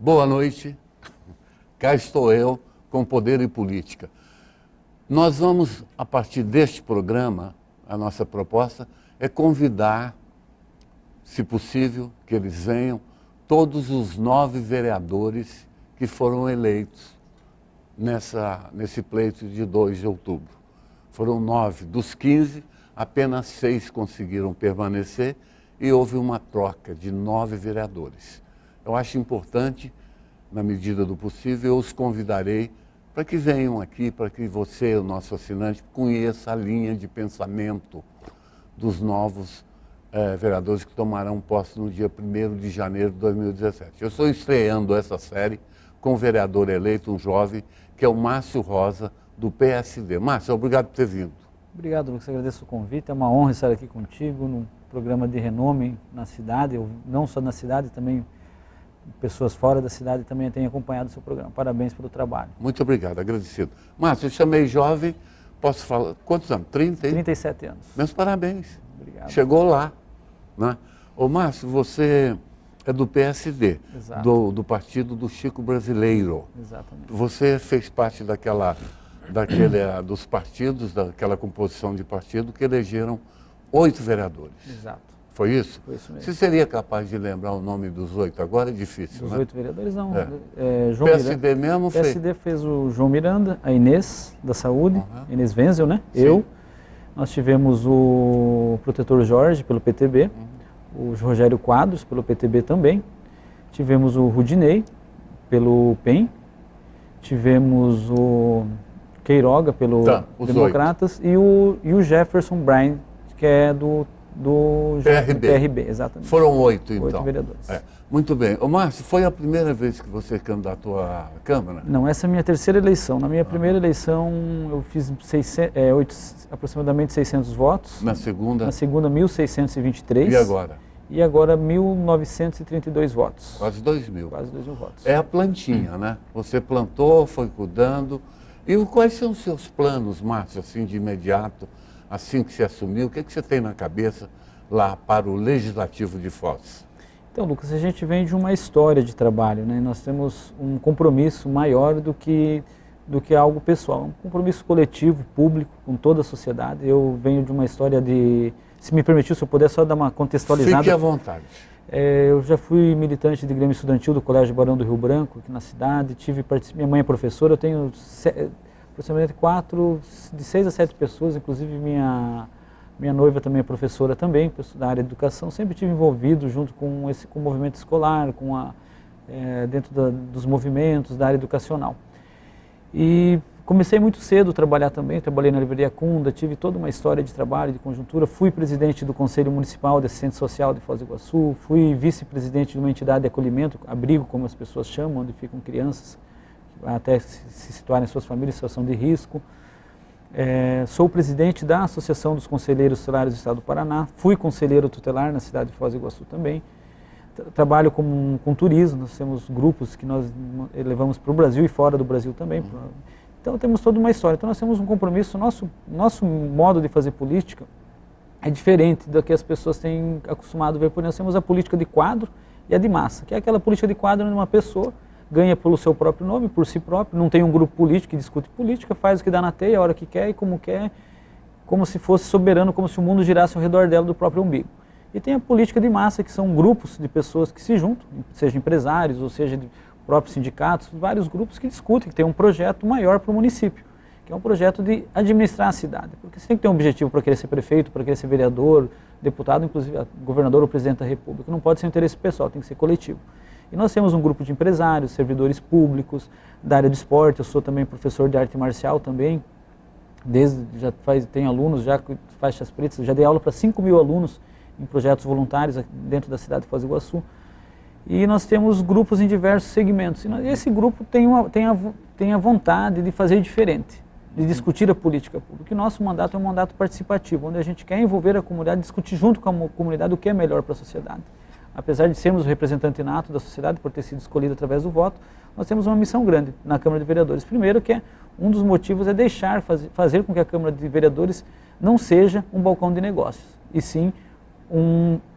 Boa noite, cá estou eu com Poder e Política. Nós vamos, a partir deste programa, a nossa proposta é convidar, se possível, que eles venham, todos os 9 vereadores que foram eleitos nesse pleito de 2 de outubro. Foram 9 dos 15, apenas 6 conseguiram permanecer e houve uma troca de 9 vereadores. Eu acho importante, na medida do possível, eu os convidarei para que venham aqui, para que você, o nosso assinante, conheça a linha de pensamento dos novos vereadores que tomarão posse no dia 1º de janeiro de 2017. Eu estou estreando essa série com o vereador eleito, um jovem, que é o Márcio Rosa, do PSD. Márcio, obrigado por ter vindo. Obrigado, Lucas. Agradeço o convite. É uma honra estar aqui contigo num programa de renome na cidade. Eu, não só na cidade, também pessoas fora da cidade também têm acompanhado o seu programa. Parabéns pelo trabalho. Muito obrigado, agradecido. Márcio, eu chamei jovem, posso falar, quantos anos? 30? 37 anos. Meus parabéns. Obrigado. Chegou lá, né? Ô Márcio, você é do PSD, do partido do Chico Brasileiro. Exatamente. Você fez parte dos partidos, daquela composição de partido que elegeram 8 vereadores. Exato. Foi isso? Foi isso mesmo. Você seria capaz de lembrar o nome dos 8? Agora é difícil, dos né? 8 vereadores, não. João PSD Miranda. Mesmo fez? PSD fez o João Miranda, a Inês da Saúde, Inês Wenzel, né? Sim. Eu. Nós tivemos o protetor Jorge, pelo PTB, o Rogério Quadros, pelo PTB também. Tivemos o Rudinei, pelo PEN. Tivemos o Queiroga, pelo Democratas. E o Jefferson Bryan, que é do PRB, exatamente. Foram 8, então. 8 vereadores. Muito bem. Ô, Márcio, foi a primeira vez que você candidatou à Câmara? Não, essa é a minha terceira eleição. Na minha primeira eleição, eu fiz aproximadamente 600 votos. Na segunda? Na segunda, 1.623. E agora? E agora, 1.932 votos. Quase 2.000. Quase 2.000 votos. É a plantinha, né? Você plantou, foi cuidando. E quais são os seus planos, Márcio, assim, de imediato? Assim que se assumiu, o que você tem na cabeça lá para o Legislativo de Foz? Então, Lucas, a gente vem de uma história de trabalho, né? Nós temos um compromisso maior do que algo pessoal, um compromisso coletivo, público, com toda a sociedade. Eu venho de uma história de, se me permitir, se eu puder só dar uma contextualizada. Fique à vontade. Eu já fui militante de Grêmio Estudantil do Colégio Barão do Rio Branco, aqui na cidade. Minha mãe é professora, eu tenho aproximadamente 6 a 7 pessoas, inclusive minha noiva também é professora também, da área de educação. Sempre estive envolvido junto com o movimento escolar, dentro dos movimentos da área educacional. E comecei muito cedo a trabalhar também, trabalhei na Livraria Cunda, tive toda uma história de trabalho, de conjuntura. Fui presidente do Conselho Municipal de Assistência Social de Foz do Iguaçu, fui vice-presidente de uma entidade de acolhimento, abrigo, como as pessoas chamam, onde ficam crianças, até se situarem em suas famílias em situação de risco. Sou presidente da Associação dos Conselheiros Tutelares do Estado do Paraná, fui conselheiro tutelar na cidade de Foz do Iguaçu também. Trabalho com turismo, nós temos grupos que nós levamos para o Brasil e fora do Brasil também. Então temos toda uma história, então nós temos um compromisso, nosso modo de fazer política é diferente do que as pessoas têm acostumado a ver por aí. Nós temos a política de quadro e a de massa, que é aquela política de quadro onde uma pessoa ganha pelo seu próprio nome, por si próprio, não tem um grupo político que discute política, faz o que dá na teia, a hora que quer e como quer, como se fosse soberano, como se o mundo girasse ao redor dela do próprio umbigo. E tem a política de massa, que são grupos de pessoas que se juntam, seja empresários ou seja de próprios sindicatos, vários grupos que discutem, que tem um projeto maior para o município, que é um projeto de administrar a cidade. Porque você tem que ter um objetivo para querer ser prefeito, para querer ser vereador, deputado, inclusive governador ou presidente da República. Não pode ser um interesse pessoal, tem que ser coletivo. E nós temos um grupo de empresários, servidores públicos, da área do esporte. Eu sou também professor de arte marcial também, tenho alunos já com faixas pretas, já dei aula para 5.000 alunos em projetos voluntários dentro da cidade de Foz do Iguaçu. E nós temos grupos em diversos segmentos. E esse grupo tem a vontade de fazer diferente, de discutir a política pública. E nosso mandato é um mandato participativo, onde a gente quer envolver a comunidade, discutir junto com a comunidade o que é melhor para a sociedade. Apesar de sermos o representante nato da sociedade, por ter sido escolhido através do voto, nós temos uma missão grande na Câmara de Vereadores. Primeiro, que um dos motivos é fazer com que a Câmara de Vereadores não seja um balcão de negócios, e sim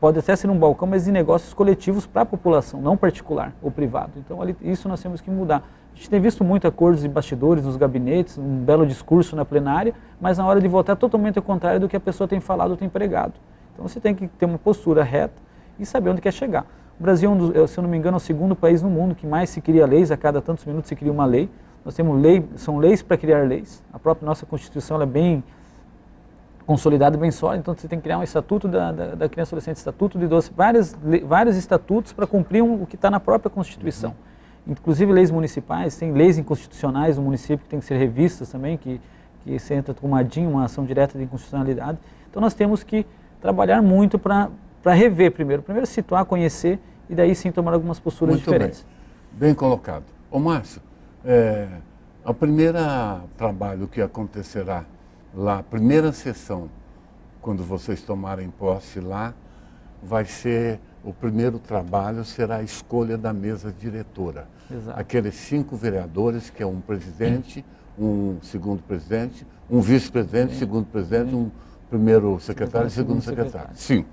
pode até ser um balcão, mas de negócios coletivos para a população, não particular ou privado. Então, isso nós temos que mudar. A gente tem visto muito acordos de bastidores nos gabinetes, um belo discurso na plenária, mas na hora de votar é totalmente ao contrário do que a pessoa tem falado ou tem pregado. Então, você tem que ter uma postura reta e saber onde quer chegar. O Brasil, se eu não me engano, é o segundo país no mundo que mais se cria leis, a cada tantos minutos se cria uma lei. Nós temos são leis para criar leis. A própria nossa Constituição ela é bem consolidada, bem sólida, então você tem que criar um estatuto da criança e adolescente, estatuto de idoso, vários estatutos para cumprir o que está na própria Constituição. Inclusive leis municipais, tem leis inconstitucionais no município que tem que ser revistas também, que você entra com uma ação direta de inconstitucionalidade. Então nós temos que trabalhar muito para rever primeiro situar, conhecer e daí sim tomar algumas posturas muito diferentes. Bem colocado. Ô Márcio, o primeiro trabalho que acontecerá lá, a primeira sessão, quando vocês tomarem posse lá, vai ser, o primeiro trabalho será a escolha da mesa diretora. Exato. Aqueles 5 vereadores, que é um presidente, um segundo presidente, um vice-presidente, segundo presidente, um primeiro secretário e segundo secretário. 5.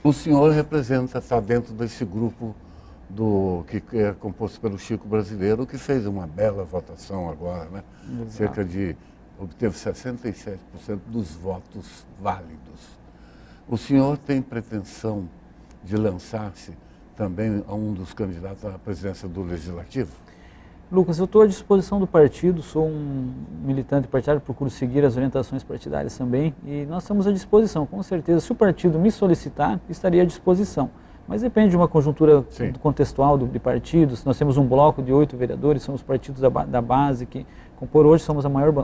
O senhor representa, está dentro desse grupo que é composto pelo Chico Brasileiro, que fez uma bela votação agora, né? Obteve 67% dos votos válidos. O senhor tem pretensão de lançar-se também a um dos candidatos à presidência do Legislativo? Lucas, eu estou à disposição do partido, sou um militante partidário, procuro seguir as orientações partidárias também e nós estamos à disposição, com certeza. Se o partido me solicitar, estaria à disposição. Mas depende de uma conjuntura contextual de partidos. Nós temos um bloco de 8 vereadores, são os partidos da base que compor hoje,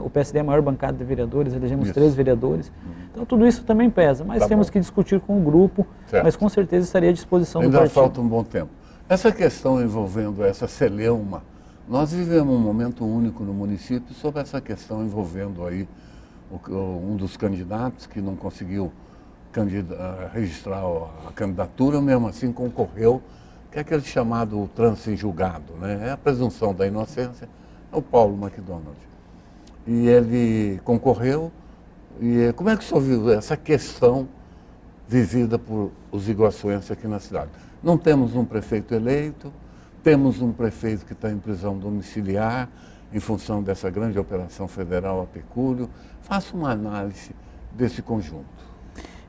o PSD é a maior bancada de vereadores, elegemos 3 vereadores. Então tudo isso também pesa, mas temos que discutir com o grupo, mas com certeza estaria à disposição do partido. Ainda falta um bom tempo. Essa questão envolvendo essa celeuma, nós vivemos um momento único no município sobre essa questão envolvendo aí um dos candidatos que não conseguiu registrar a candidatura, mesmo assim concorreu, que é aquele chamado trânsito em julgado, né? É a presunção da inocência, é o Paulo McDonald. E ele concorreu, e como é que o senhor viu essa questão vivida por os iguaçuenses aqui na cidade? Não temos um prefeito eleito, temos um prefeito que está em prisão domiciliar, em função dessa grande operação federal a pecúlio. Faça uma análise desse conjunto.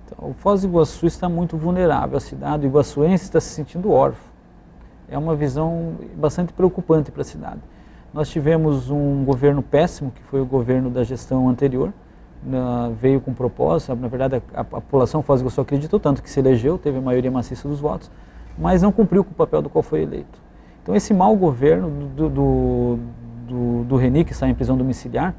Então, o Foz do Iguaçu está muito vulnerável, a cidade, o iguaçuense está se sentindo órfão. É uma visão bastante preocupante para a cidade. Nós tivemos um governo péssimo, que foi o governo da gestão anterior, veio com propósito, na verdade a população Foz do Iguaçu acreditou tanto que se elegeu, teve a maioria maciça dos votos, mas não cumpriu com o papel do qual foi eleito. Então esse mau governo do Reni, que está em prisão domiciliar,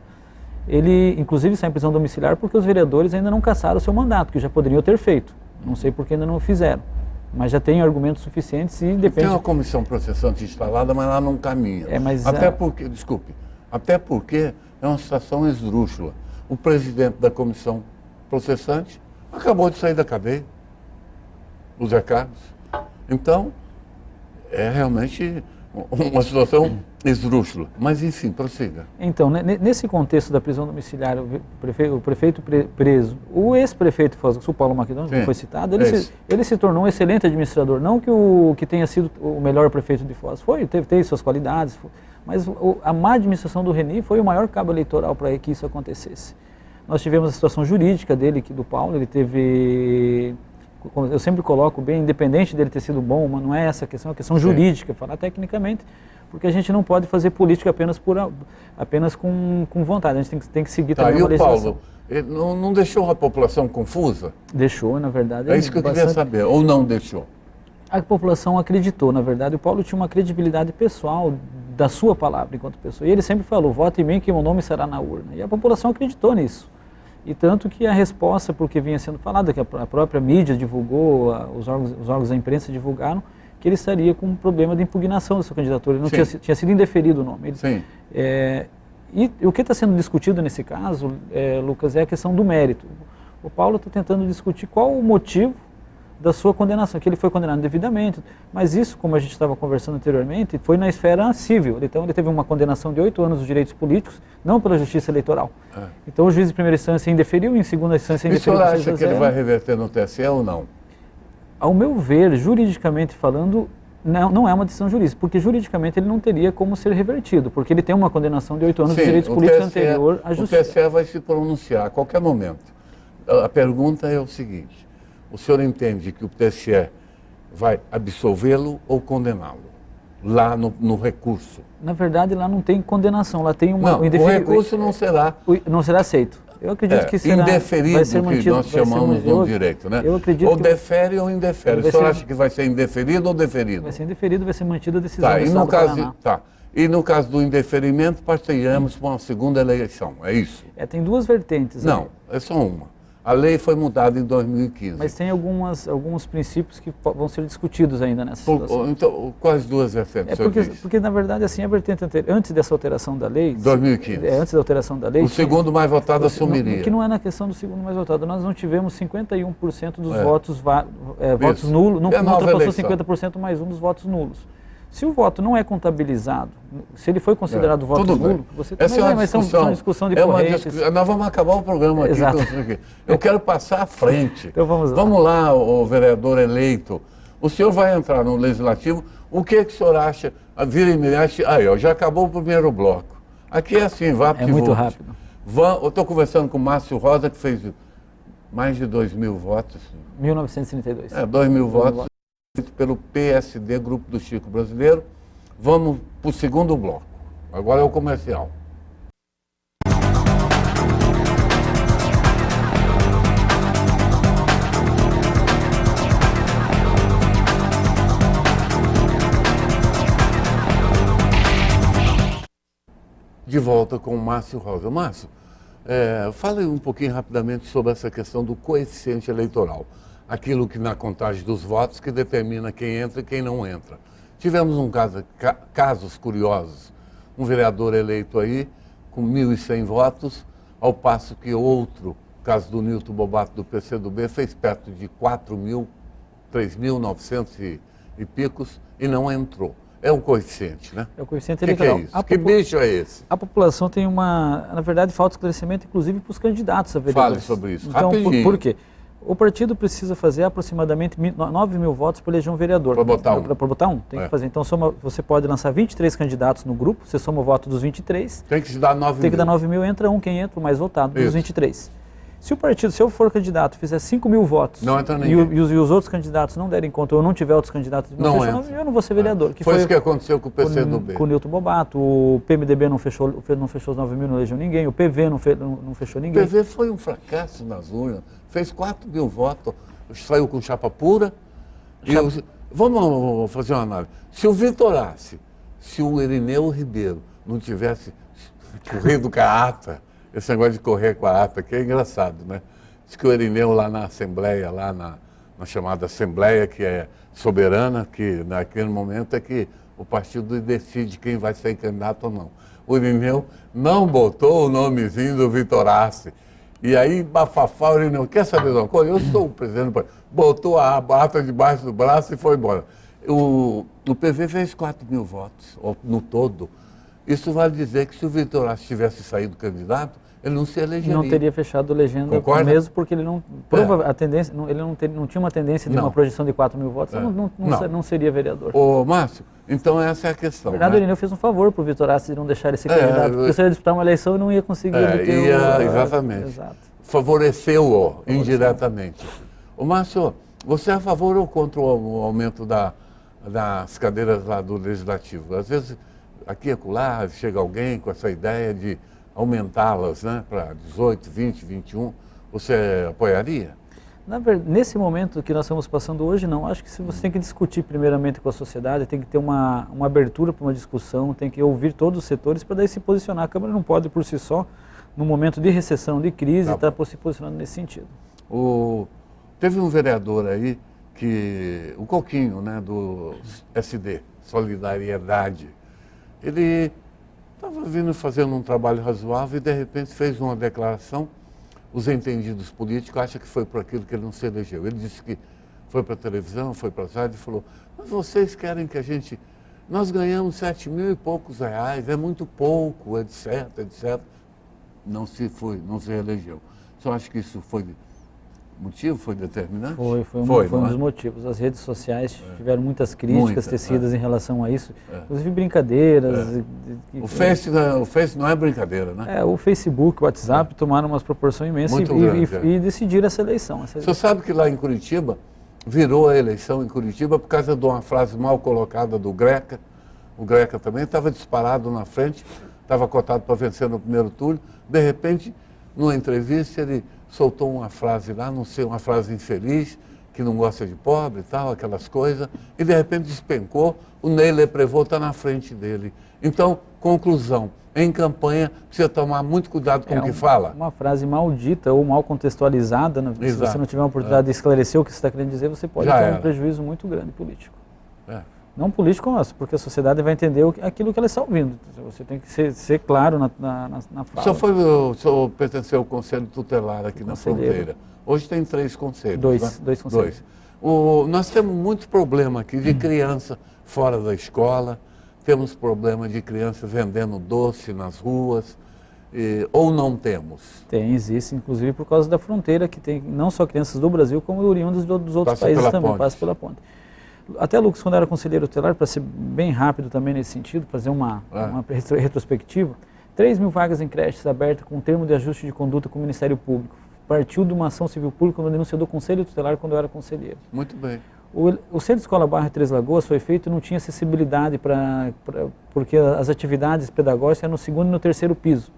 ele inclusive está em prisão domiciliar porque os vereadores ainda não cassaram o seu mandato, que já poderiam ter feito. Não sei por que ainda não o fizeram, mas já tem argumentos suficientes e depende... Tem uma comissão processante instalada, mas ela não caminha. Até porque é uma situação esdrúxula. O presidente da comissão processante acabou de sair da cadeia, o Zé Carlos. Então, é realmente uma situação esdrúxula. Mas, enfim, prossiga. Então, nesse contexto da prisão domiciliar, o prefeito preso, o ex-prefeito, o Paulo McDonald, que foi citado, ele se tornou um excelente administrador. Não que tenha sido o melhor prefeito de Foz. Teve suas qualidades, mas a má administração do Reni foi o maior cabo eleitoral para que isso acontecesse. Nós tivemos a situação jurídica dele, do Paulo, ele teve... Eu sempre coloco bem, independente dele ter sido bom, mas não é essa a questão, é uma questão jurídica, falar tecnicamente, porque a gente não pode fazer política apenas com vontade, a gente tem que seguir também uma legislação. E o Paulo, ele não deixou a população confusa? Deixou, na verdade. É isso que eu queria saber, ou não deixou? A população acreditou, na verdade, o Paulo tinha uma credibilidade pessoal da sua palavra enquanto pessoa, e ele sempre falou, vote em mim que meu nome será na urna, e a população acreditou nisso. E tanto que a resposta, porque vinha sendo falada, que a própria mídia divulgou, os órgãos da imprensa divulgaram, que ele estaria com um problema de impugnação da sua candidatura. Ele não tinha sido indeferido o nome. E o que está sendo discutido nesse caso, Lucas, é a questão do mérito. O Paulo está tentando discutir qual o motivo da sua condenação, que ele foi condenado indevidamente, mas isso, como a gente estava conversando anteriormente, foi na esfera civil. Então ele teve uma condenação de 8 anos dos direitos políticos, não pela justiça eleitoral. Então o juiz de primeira instância indeferiu, em segunda instância indeferiu. E o senhor acha que ele vai reverter no TSE ou não? Ao meu ver, juridicamente falando, não é uma decisão jurídica, porque juridicamente ele não teria como ser revertido, porque ele tem uma condenação de 8 anos de direitos políticos anterior à justiça. O TSE vai se pronunciar a qualquer momento. A pergunta é o seguinte: o senhor entende que o TSE vai absolvê-lo ou condená-lo? Lá no recurso. Na verdade, lá não tem condenação, lá tem uma... Não, o recurso não será... Não será aceito. Eu acredito que será... indeferido, vai ser que mantido, nós chamamos no direito, né? Eu acredito ou defere ou indefere. O senhor acha que vai ser indeferido ou deferido? Vai ser indeferido, vai ser mantida a decisão Tá, do Estado do Paraná. E no caso do indeferimento, partiremos para uma segunda eleição, é isso? Tem duas vertentes. Não, é só uma. A lei foi mudada em 2015. Mas tem alguns princípios que vão ser discutidos ainda nessa situação. Então, quais duas vertentes? Porque, na verdade, assim, a vertente anterior, antes dessa alteração da lei... 2015. Antes da alteração da lei... O segundo mais votado assumiria. Que não é na questão do segundo mais votado. Nós não tivemos 51% dos votos nulos, não ultrapassou 50% mais um dos votos nulos. Se o voto não é contabilizado, se ele foi considerado voto nulo, você tem mas são discussão de correntes. Nós vamos acabar o programa aqui. Exato. Eu quero passar à frente. Então vamos lá. Vamos lá, o vereador eleito. O senhor vai entrar no Legislativo. O que o senhor acha? Vira e mexe. Aí, ó, já acabou o primeiro bloco. Aqui é assim, vá para muito rápido. Eu estou conversando com o Márcio Rosa, que fez mais de 2.000 votos. 1932. 2.000 votos. Pelo PSD, Grupo do Chico Brasileiro. Vamos para o segundo bloco. Agora é o comercial. De volta com o Márcio Rosa. Márcio, fale um pouquinho rapidamente sobre essa questão do coeficiente eleitoral. Aquilo que na contagem dos votos que determina quem entra e quem não entra. Tivemos casos curiosos. Um vereador eleito aí com 1.100 votos, ao passo que outro, caso do Nilton Bobato do PCdoB, fez perto de 4.000, 3.900 e picos e não entrou. É o coeficiente, né? É o coeficiente eleitoral. Que é isso? Que bicho é esse? A população tem na verdade, falta esclarecimento, inclusive, para os candidatos a vereadores. Fale sobre isso, então, rapidinho. Por quê? O partido precisa fazer aproximadamente 9.000 votos para eleger um vereador. Para botar um. Para botar um, tem que fazer. Então, você pode lançar 23 candidatos no grupo, você soma o voto dos 23. Tem que se dar 9.000. Tem que dar 9.000, entra quem entra, o mais votado dos 23. Se eu for candidato, fizer 5.000 votos não entra ninguém. E os outros candidatos não derem conta, ou não tiver outros candidatos, eu não vou ser vereador. Foi isso que aconteceu com o PCdoB. Com o Nilton Bobato, o PMDB não fechou os 9.000, não elegeu ninguém, o PV não fechou ninguém. O PV foi um fracasso nas urnas, fez 4.000 votos, saiu com chapa pura. Vamos fazer uma análise. Se o Vitorace, se o Irineu Ribeiro não tivesse corrido com a ata, esse negócio de correr com a ata aqui é engraçado, né? Diz que o Irineu lá na Assembleia, lá na chamada Assembleia, que é soberana, que naquele momento é que o partido decide quem vai ser candidato ou não. O Irineu não botou o nomezinho do Vitorace. E aí, bafafá, o Irineu, quer saber de uma coisa? Eu sou o presidente do partido. Botou a ata debaixo do braço e foi embora. O PV fez 4.000 votos no todo. Isso vale dizer que se o Vitorace tivesse saído candidato, ele não se elegeria. Não teria fechado a legenda. Concorda? Mesmo porque ele não... A tendência, ele não tinha uma tendência de uma projeção de 4.000 votos, não seria vereador. Ô, Márcio, então essa é a questão. Na verdade, o Irineu fez um favor para o Vitorace de não deixar ele ser candidato, porque se ele disputar uma eleição, ele não ia conseguir exatamente. Exato. Favoreceu-o indiretamente. Ô, Márcio, você é a favor ou contra o aumento das cadeiras lá do Legislativo? Às vezes, aqui e acolá, chega alguém com essa ideia de aumentá-las, né, para 18, 20, 21, você apoiaria? Nesse momento que nós estamos passando hoje, não. Acho que você tem que discutir primeiramente com a sociedade, tem que ter uma abertura para uma discussão, tem que ouvir todos os setores para daí se posicionar. A Câmara não pode, por si só, no momento de recessão, de crise, estar se posicionando nesse sentido. Teve um vereador aí, o Coquinho, né, do SD, Solidariedade, ele estava vindo fazendo um trabalho razoável e de repente fez uma declaração. Os entendidos políticos acham que foi por aquilo que ele não se elegeu. Ele disse que foi para a televisão, foi para as rádios e falou: mas vocês querem que nós ganhamos 7.000 e poucos reais, é muito pouco, etc, etc. Não se elegeu. Só acho que isso foi motivo, foi determinante? Foi um não dos é? motivos. As redes sociais tiveram muitas críticas Muita, tecidas em relação a isso, inclusive brincadeiras. O Face não é brincadeira, né? O Facebook, o WhatsApp tomaram umas proporções imensas Muito grande, e decidiram essa eleição. Você sabe que lá em Curitiba, virou a eleição em Curitiba por causa de uma frase mal colocada do Greca. O Greca também estava disparado na frente, estava cotado para vencer no primeiro turno. De repente, numa entrevista, ele soltou uma frase lá, não sei, uma frase infeliz, que não gosta de pobre e tal, aquelas coisas, e de repente despencou, o Ney Leprevot está na frente dele. Então, conclusão, em campanha precisa tomar muito cuidado com o que fala. Uma frase maldita ou mal contextualizada, né? Se você não tiver uma oportunidade de esclarecer o que você está querendo dizer, você pode ter um prejuízo muito grande político. Não político, porque a sociedade vai entender aquilo que ela está ouvindo. Você tem que ser claro na fala. O senhor pertenceu ao Conselho Tutelar aqui na fronteira. Hoje tem 3 conselhos. Dois conselhos. Nós temos muito problema aqui de criança fora da escola, temos problema de criança vendendo doce nas ruas, ou não temos? Existe, inclusive por causa da fronteira, que tem não só crianças do Brasil, como oriundas dos outros países também, passam pela ponte. Até, Lucas, quando eu era conselheiro tutelar, para ser bem rápido também nesse sentido, fazer uma retrospectiva, 3.000 vagas em creches abertas com termo de ajuste de conduta com o Ministério Público. Partiu de uma ação civil pública, uma denúncia do Conselho Tutelar quando eu era conselheiro. Muito bem. O Centro de Escola Bairro Três Lagoas foi feito e não tinha acessibilidade porque as atividades pedagógicas eram no 2º e no 3º piso.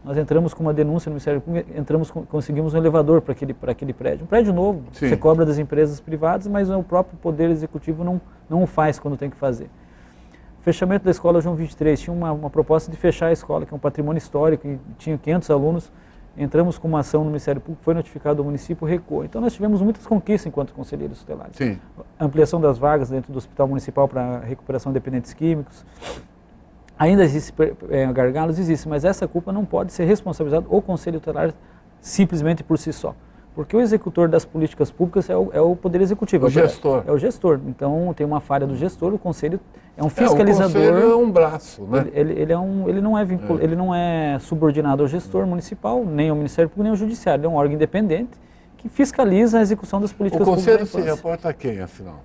Nós entramos com uma denúncia no Ministério Público, conseguimos um elevador para aquele prédio. Um prédio novo, você cobra das empresas privadas, mas o próprio Poder Executivo não o faz quando tem que fazer. Fechamento da escola João 23, tinha uma proposta de fechar a escola, que é um patrimônio histórico, e tinha 500 alunos. Entramos com uma ação no Ministério Público, foi notificado o município, recuou. Então nós tivemos muitas conquistas enquanto conselheiros tutelares. Ampliação das vagas dentro do Hospital Municipal para recuperação de dependentes químicos. Ainda existe gargalos, existe, mas essa culpa não pode ser responsabilizada o Conselho Tutelar simplesmente por si só. Porque o executor das políticas públicas é o Poder Executivo. O gestor. É o gestor. Então tem uma falha do gestor, o Conselho é um fiscalizador. O Conselho é um braço, né? Ele não é subordinado ao gestor municipal, nem ao Ministério Público, nem ao Judiciário. Ele é um órgão independente que fiscaliza a execução das políticas públicas. O Conselho se reporta a quem, afinal?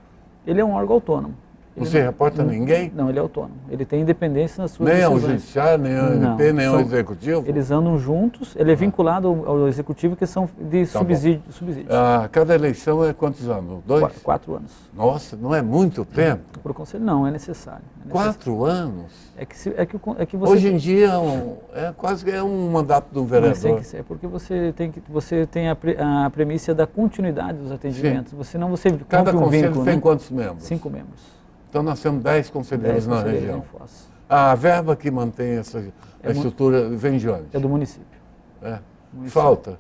Ele é um órgão autônomo. Não se reporta a ninguém? Não, ele é autônomo. Ele tem independência nas suas decisões. Nem ao Judiciário, nem ao MP, nem ao Executivo? Eles andam juntos, ele é vinculado ao Executivo, que são de subsídios. Cada eleição é quantos anos? 2? 4 anos. Nossa, não é muito tempo? Para o Conselho não, é necessário. 4 anos? É que você... Hoje em dia quase um mandato de um vereador. É porque você tem a premissa da continuidade dos atendimentos. Senão você Cada conselho tem quantos membros? 5 membros. Então nós temos 10 conselheiros na região. A verba que mantém essa estrutura vem de onde? É do município. Falta?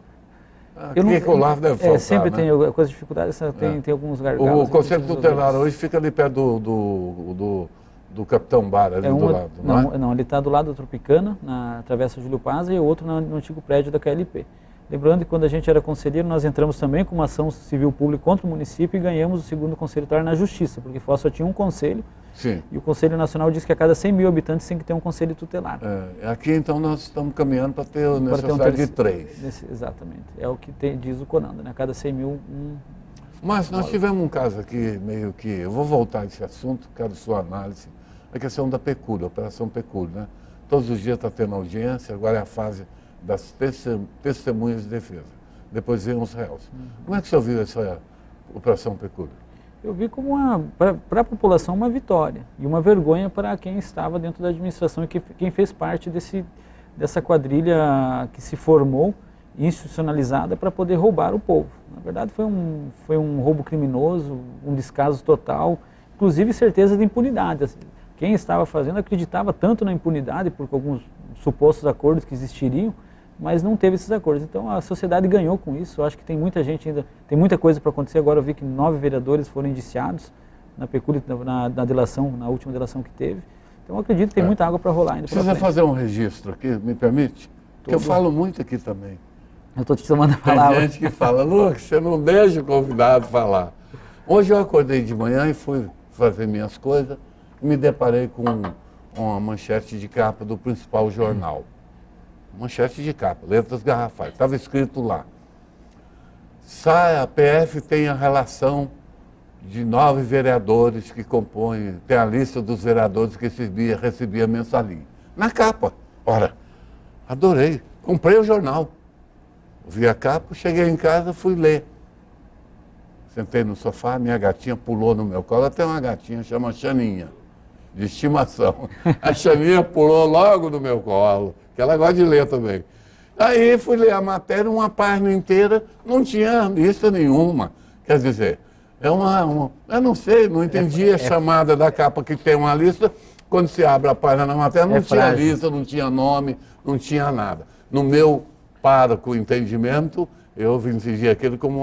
Aqui que o Olavo deve faltar, sempre né? tem algumas dificuldades, tem alguns gargalos. O Conselho Tutelar hoje fica ali perto do Capitão Bar, ali do lado, não é? Não, ele está do lado da Tropicana, na Travessa Júlio Paz, e o outro no antigo prédio da KLP. Lembrando que quando a gente era conselheiro, nós entramos também com uma ação civil pública contra o município e ganhamos o 2º conselho tutelar na justiça, porque Foz só tinha um conselho. E o Conselho Nacional diz que a cada 100.000 habitantes tem que ter um conselho tutelar. Aqui então nós estamos caminhando para ter a necessidade de 3. Exatamente, é o que diz o Conanda, né? A cada 100.000, Mas nós tivemos um caso aqui, meio que, eu vou voltar a esse assunto, quero sua análise, a questão da Pecúria, a Operação Pecúria, né? Todos os dias está tendo audiência, agora é a fase das testemunhas de defesa. Depois vem os réus. Como é que o senhor viu essa Operação Pecúria? Eu vi como, para a população, uma vitória e uma vergonha para quem estava dentro da administração e quem fez parte dessa quadrilha que se formou, institucionalizada, para poder roubar o povo. Na verdade, foi um roubo criminoso, um descaso total, inclusive certeza de impunidade. Quem estava fazendo acreditava tanto na impunidade, por alguns supostos acordos que existiriam, mas não teve esses acordos. Então a sociedade ganhou com isso. Eu acho que tem muita gente ainda, tem muita coisa para acontecer. Agora eu vi que 9 vereadores foram indiciados na Pecúria, na delação, na última delação que teve. Então eu acredito que tem muita água para rolar ainda. Precisa fazer um registro aqui, me permite? Porque eu falo muito aqui também. Eu estou te chamando a palavra. Tem gente que fala, Lucas, você não deixa o convidado falar. Hoje eu acordei de manhã e fui fazer minhas coisas e me deparei com uma manchete de capa do principal jornal. Manchete de capa, letras garrafais. Estava escrito lá: sai, a PF tem a relação de 9 vereadores que compõem, tem a lista dos vereadores que recebia mensalinho. Na capa. Ora, adorei. Comprei o jornal. Vi a capa, cheguei em casa, fui ler. Sentei no sofá, minha gatinha pulou no meu colo. Até uma gatinha, chama Xaninha, de estimação. A Xaninha pulou logo no meu colo, que ela gosta de ler também. Aí fui ler a matéria, uma página inteira, não tinha lista nenhuma. Quer dizer, eu não sei, não entendi a chamada da capa que tem uma lista. Quando se abre a página na matéria, não tinha lista, não tinha nome, não tinha nada. No meu pároco entendimento, eu entendi aquilo como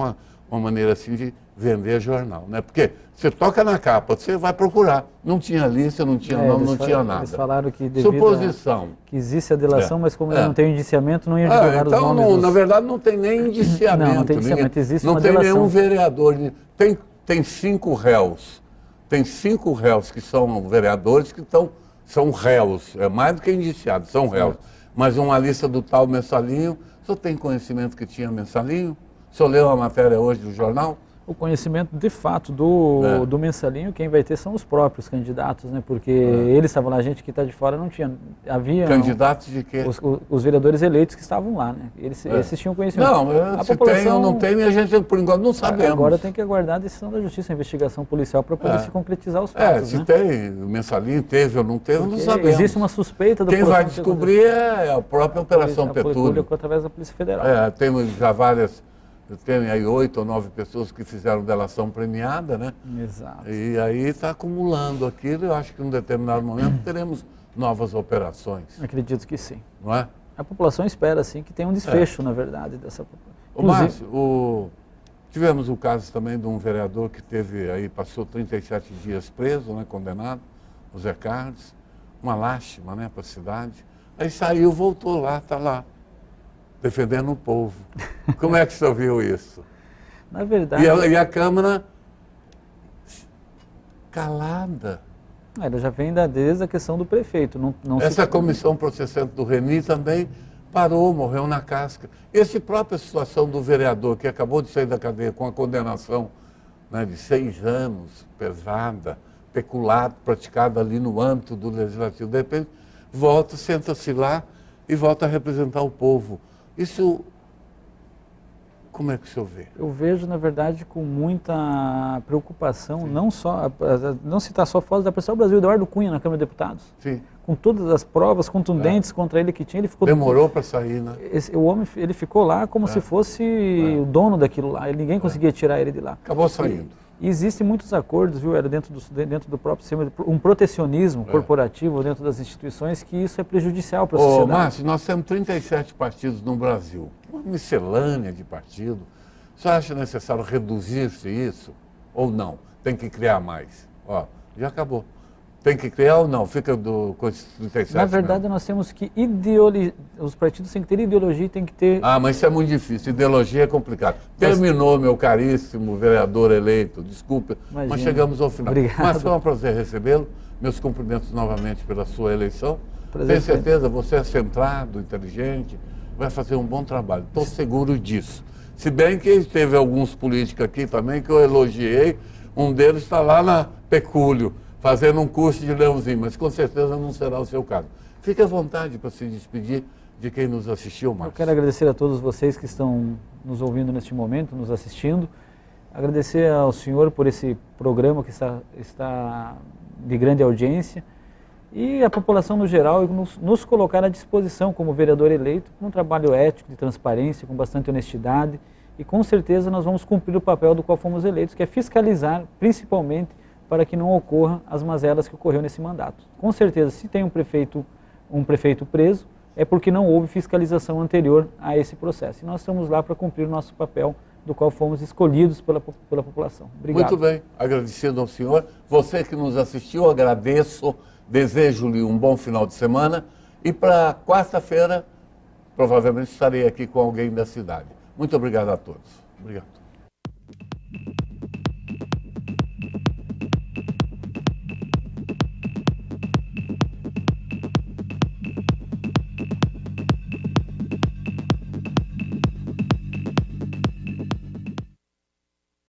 uma maneira assim de vender jornal, né? Porque você toca na capa, você vai procurar. Não tinha lista, não tinha nome, não tinha nada. Eles falaram que suposição. Que existe a delação, mas como não tem indiciamento, não ia divulgar os nomes. Então, na verdade, não tem nem indiciamento. Não tem indiciamento, existe não uma tem delação. Nenhum vereador. Tem 5 réus. Tem 5 réus que são vereadores que são réus. É mais do que indiciados, são réus. Mas uma lista do tal mensalinho, o senhor tem conhecimento que tinha mensalinho? O senhor leu a matéria hoje do jornal? O conhecimento, de fato, do mensalinho, quem vai ter são os próprios candidatos, né? Porque eles estavam lá, a gente que está de fora não tinha. Havia. Candidatos de quê? Os vereadores eleitos que estavam lá, né? Esses tinham conhecimento. Não, se tem ou não tem, a gente, por enquanto, não sabemos. Agora tem que aguardar a decisão da Justiça, a investigação policial, para poder se concretizar os fatos. Se tem mensalinho, teve ou não teve, não sabemos. Existe uma suspeita da Quem vai descobrir é a própria Operação Petúlio. Através da Polícia Federal. Temos já várias. Tem aí 8 ou 9 pessoas que fizeram delação premiada, né? Exato. E aí está acumulando aquilo. Eu acho que em um determinado momento teremos novas operações. Acredito que sim. Não é? A população espera, sim, que tenha um desfecho, na verdade, dessa população. Ô, Márcio, tivemos o caso também de um vereador que passou 37 dias preso, né, condenado, o Zé Carlos. Uma lástima, né, para a cidade. Aí saiu, voltou lá, está lá, defendendo o povo. Como é que o senhor viu isso? Na verdade... E a Câmara calada. Ela já vem desde a questão do prefeito. Essa comissão processante do Reni também parou, morreu na casca. Essa própria situação do vereador que acabou de sair da cadeia com a condenação, né, de 6 anos, pesada, peculado, praticado ali no âmbito do Legislativo, de repente volta, senta-se lá e volta a representar o povo. Isso, como é que o senhor vê? Eu vejo, na verdade, com muita preocupação, não citar só fotos da pessoa do Brasil, Eduardo Cunha, na Câmara de Deputados. Sim. Com todas as provas contundentes contra ele que tinha, ele ficou... Demorou para sair, né? O homem, ele ficou lá como se fosse o dono daquilo lá, ninguém conseguia tirar ele de lá. Acabou saindo. E existem muitos acordos, viu, era dentro do próprio sistema, um protecionismo corporativo dentro das instituições, que isso é prejudicial para a sociedade. Márcio, nós temos 37 partidos no Brasil, uma miscelânea de partidos. Você acha necessário reduzir-se isso ou não? Tem que criar mais? Já acabou. Tem que criar ou não? Fica com esses 37 Na verdade, mesmo. Nós temos que os partidos têm que ter ideologia e têm que ter... mas isso é muito difícil. Ideologia é complicado. Terminou, meu caríssimo vereador eleito. Desculpe, mas chegamos ao final. Obrigado. Mas foi um prazer recebê-lo. Meus cumprimentos novamente pela sua eleição. Prazer. Tenho certeza, você é centrado, inteligente, vai fazer um bom trabalho. Estou seguro disso. Se bem que teve alguns políticos aqui também que eu elogiei. Um deles está lá na Pecúlio, fazendo um curso de leãozinho, mas com certeza não será o seu caso. Fique à vontade para se despedir de quem nos assistiu, Márcio. Eu quero agradecer a todos vocês que estão nos ouvindo neste momento, nos assistindo. Agradecer ao senhor por esse programa que está de grande audiência e a população no geral nos colocar à disposição como vereador eleito com um trabalho ético, de transparência, com bastante honestidade e com certeza nós vamos cumprir o papel do qual fomos eleitos, que é fiscalizar, principalmente, para que não ocorram as mazelas que ocorreu nesse mandato. Com certeza, se tem um prefeito preso, é porque não houve fiscalização anterior a esse processo. E nós estamos lá para cumprir o nosso papel, do qual fomos escolhidos pela população. Obrigado. Muito bem, agradecido ao senhor. Você que nos assistiu, agradeço, desejo-lhe um bom final de semana e para quarta-feira, provavelmente estarei aqui com alguém da cidade. Muito obrigado a todos. Obrigado.